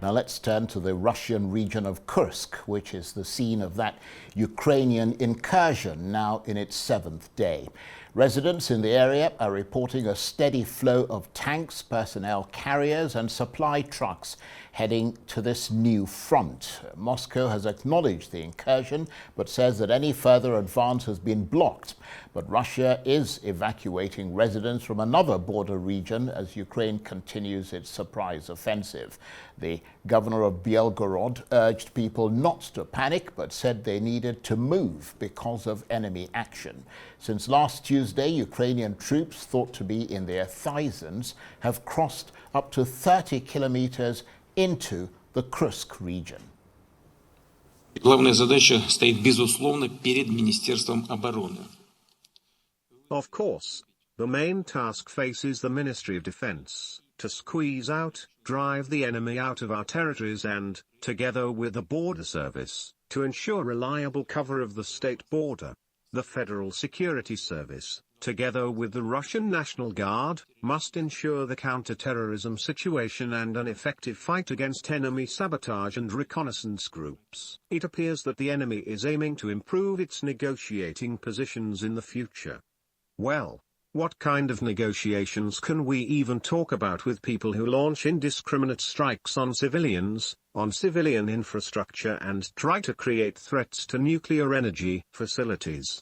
Now let's turn to the Russian region of Kursk, which is the scene of that Ukrainian incursion, now in its 7th day. Residents in the area are reporting a steady flow of tanks, personnel carriers and supply trucks heading to this new front. Moscow has acknowledged the incursion, but says that any further advance has been blocked. But Russia is evacuating residents from another border region as Ukraine continues its surprise offensive. The governor of Belgorod urged people not to panic, but said they needed to move because of enemy action. Since last Tuesday, Ukrainian troops, thought to be in their thousands, have crossed up to 30 kilometers into the Kursk region. Главная задача стоит, безусловно, перед Министерством обороны. Of course, the main task faces the Ministry of Defense, to squeeze out, drive the enemy out of our territories and, together with the Border Service, to ensure reliable cover of the state border. The Federal Security Service, together with the Russian National Guard, must ensure the counter-terrorism situation and an effective fight against enemy sabotage and reconnaissance groups. It appears that the enemy is aiming to improve its negotiating positions in the future. Well, what kind of negotiations can we even talk about with people who launch indiscriminate strikes on civilians, on civilian infrastructure and try to create threats to nuclear energy facilities?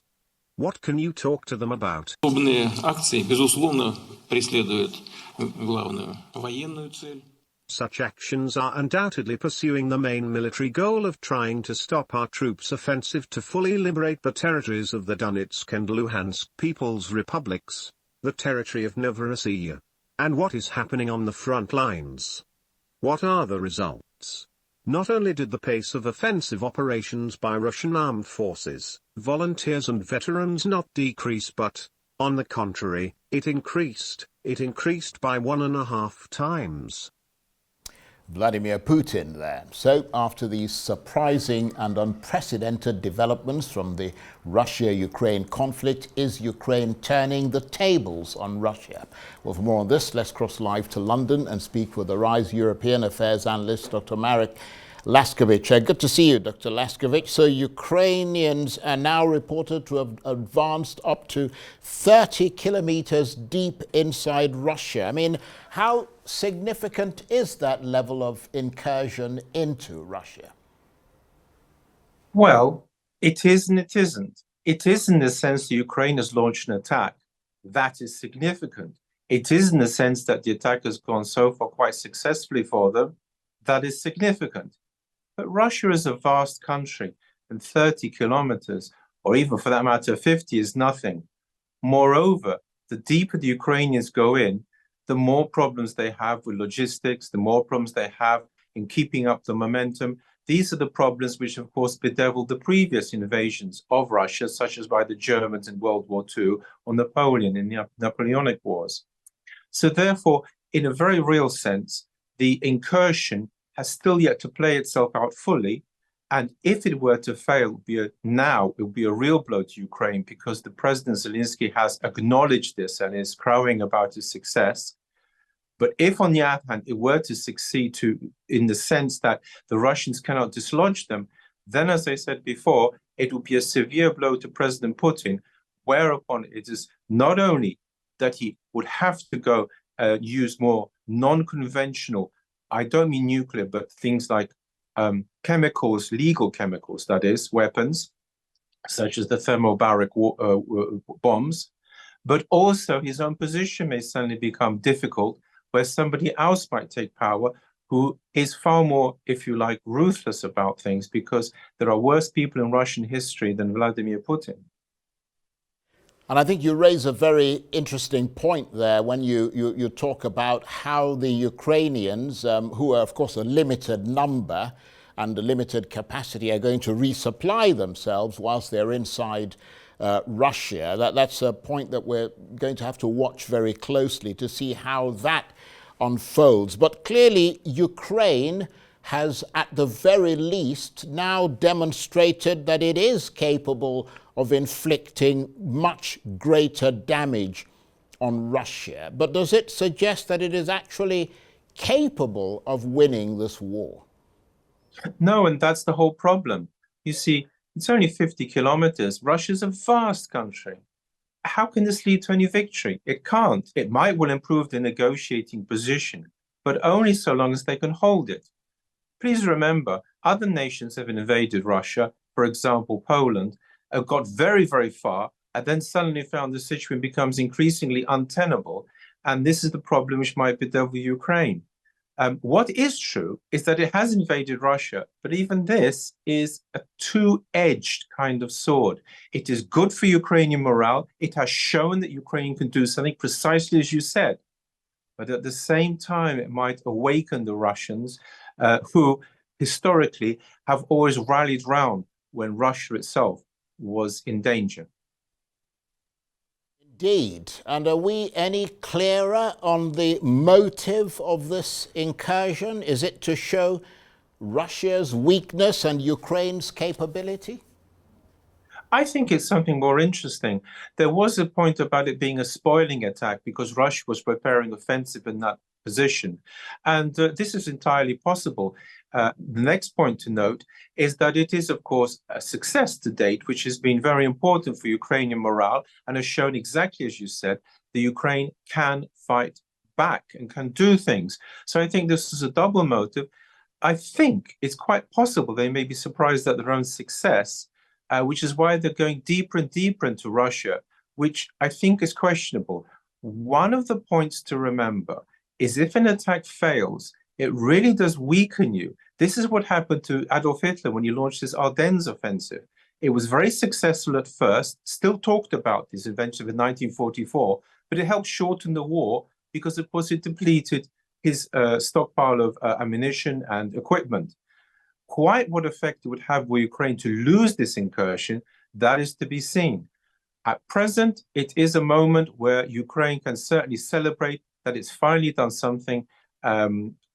What can you talk to them about? Подобные акции, безусловно, преследуют главную военную цель. Such actions are undoubtedly pursuing the main military goal of trying to stop our troops' offensive to fully liberate the territories of the Donetsk and Luhansk People's Republics, the territory of Novorossiya. And what is happening on the front lines? What are the results? Not only did the pace of offensive operations by Russian armed forces, volunteers and veterans not decrease but, on the contrary, it increased by 1.5 times. Vladimir Putin there. So after these surprising and unprecedented developments from the Russia-Ukraine conflict, is Ukraine turning the tables on Russia? Well, for more on this, let's cross live to London and speak with the RISE European Affairs analyst, Dr. Marek Laskiewicz. Good to see you, Dr. Laskiewicz. So Ukrainians are now reported to have advanced up to 30 kilometers deep inside Russia. I mean, how significant is that level of incursion into Russia? Well, it is and it isn't. It is in the sense that Ukraine has launched an attack. That is significant. It is in the sense that the attack has gone so far quite successfully for them. That is significant. But Russia is a vast country, and 30 kilometers, or even for that matter 50, is nothing. Moreover, the deeper the Ukrainians go in, the more problems they have with logistics, the more problems they have in keeping up the momentum. These are the problems which, of course, bedeviled the previous invasions of Russia, such as by the Germans in World War II or Napoleon in the Napoleonic Wars. So therefore, in a very real sense, the incursion has still yet to play itself out fully. And if it were to fail, it would be a real blow to Ukraine, because the President Zelensky has acknowledged this and is crowing about his success. But if, on the other hand, it were to succeed in the sense that the Russians cannot dislodge them, then, as I said before, it would be a severe blow to President Putin, whereupon it is not only that he would have to go use more non-conventional, I don't mean nuclear, but things like chemicals, legal chemicals, that is, weapons, such as the thermobaric bombs, but also his own position may suddenly become difficult, where somebody else might take power who is far more, if you like, ruthless about things, because there are worse people in Russian history than Vladimir Putin. And I think you raise a very interesting point there when you talk about how the Ukrainians, who are, of course, a limited number and a limited capacity, are going to resupply themselves whilst they're inside Russia. That's a point that we're going to have to watch very closely to see how that unfolds. But clearly, Ukraine has, at the very least, now demonstrated that it is capable of inflicting much greater damage on Russia. But does it suggest that it is actually capable of winning this war? No, and that's the whole problem. You see, it's only 50 kilometers. Russia's a vast country. How can this lead to any victory? It can't. It might well improve the negotiating position, but only so long as they can hold it. Please remember, other nations have invaded Russia. For example, Poland got very, very far and then suddenly found the situation becomes increasingly untenable. And this is the problem which might be over Ukraine. What is true is that it has invaded Russia, but even this is a two-edged kind of sword. It is good for Ukrainian morale. It has shown that Ukraine can do something precisely as you said. But at the same time, it might awaken the Russians, who historically have always rallied round when Russia itself was in danger. Indeed. And are we any clearer on the motive of this incursion? Is it to show Russia's weakness and Ukraine's capability? I think it's something more interesting. There was a point about it being a spoiling attack because Russia was preparing offensive in that position. And this is entirely possible. The next point to note is that it is, of course, a success to date, which has been very important for Ukrainian morale and has shown exactly as you said, the Ukraine can fight back and can do things. So I think this is a double motive. I think it's quite possible they may be surprised at their own success, which is why they're going deeper and deeper into Russia, which I think is questionable. One of the points to remember is if an attack fails, it really does weaken you. This is what happened to Adolf Hitler when he launched his Ardennes offensive. It was very successful at first, still talked about this eventually in 1944, but it helped shorten the war because, of course, it depleted his stockpile of ammunition and equipment. Quite what effect it would have with Ukraine to lose this incursion, that is to be seen. At present, it is a moment where Ukraine can certainly celebrate that it's finally done something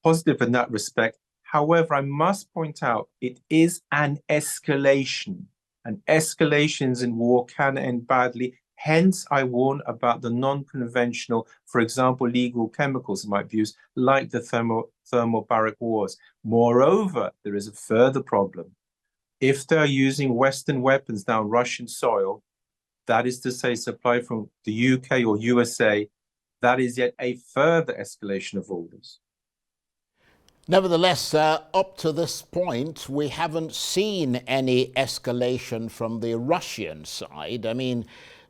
positive in that respect. However, I must point out it is an escalation, and escalations in war can end badly. Hence, I warn about the non-conventional, for example, legal chemicals that might be used, like the thermobaric wars. Moreover, there is a further problem. If they're using Western weapons now on Russian soil, that is to say, supply from the UK or USA, that is yet a further escalation of all this. Nevertheless, up to this point, we haven't seen any escalation from the Russian side. I mean,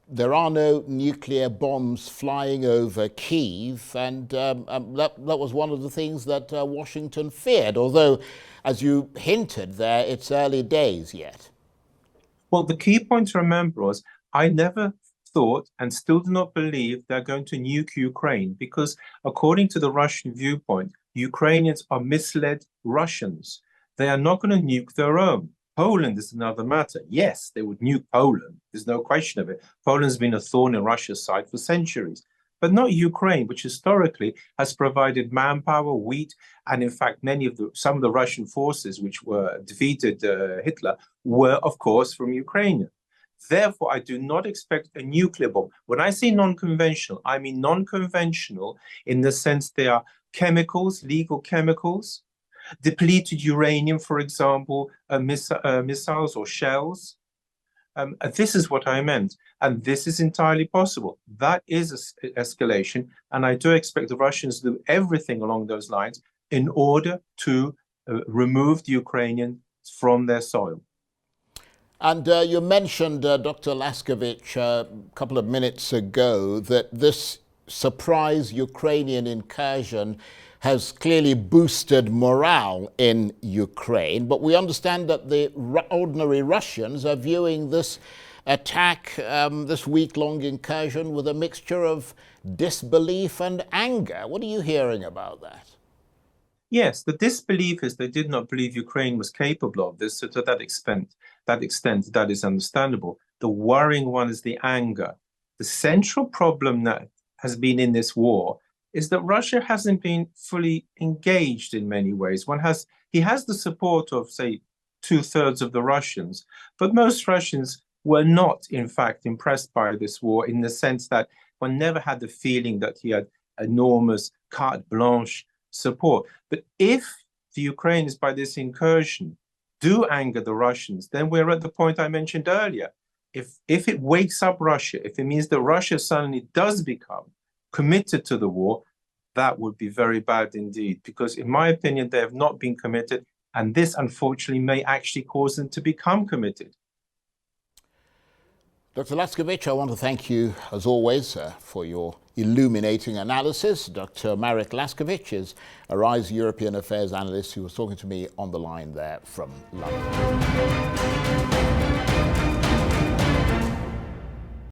there are no nuclear bombs flying over Kyiv, and that was one of the things that Washington feared, although, as you hinted there, it's early days yet. Well, the key point to remember was I never thought and still do not believe they're going to nuke Ukraine because, according to the Russian viewpoint, Ukrainians are misled Russians. They are not going to nuke their own. Poland is another matter. Yes, they would nuke Poland. There's no question of it. Poland's been a thorn in Russia's side for centuries, but not Ukraine, which historically has provided manpower, wheat, and in fact, some of the Russian forces which were defeated Hitler were, of course, from Ukraine. Therefore, I do not expect a nuclear bomb. When I say non-conventional, I mean non-conventional in the sense they are chemicals, legal chemicals, depleted uranium, for example, missiles or shells. This is what I meant. And this is entirely possible. That is an escalation. And I do expect the Russians to do everything along those lines in order to remove the Ukrainians from their soil. And you mentioned, Dr. Laskiewicz, a couple of minutes ago, that this surprise Ukrainian incursion has clearly boosted morale in Ukraine. But we understand that the ordinary Russians are viewing this attack, this week-long incursion, with a mixture of disbelief and anger. What are you hearing about that? Yes, the disbelief is they did not believe Ukraine was capable of this. So to that extent, that is understandable. The worrying one is the anger. The central problem that has been in this war is that Russia hasn't been fully engaged in many ways. He has the support of, say, 2/3 of the Russians, but most Russians were not, in fact, impressed by this war in the sense that one never had the feeling that he had enormous carte blanche support. But if the Ukrainians, by this incursion, do anger the Russians, then we're at the point I mentioned earlier. If it wakes up Russia, if it means that Russia suddenly does become committed to the war, that would be very bad indeed, because in my opinion, they have not been committed, and this unfortunately may actually cause them to become committed. Dr. Laskiewicz, I want to thank you, as always, for your illuminating analysis. Dr. Marek Laskiewicz is a RISE European Affairs analyst who was talking to me on the line there from London.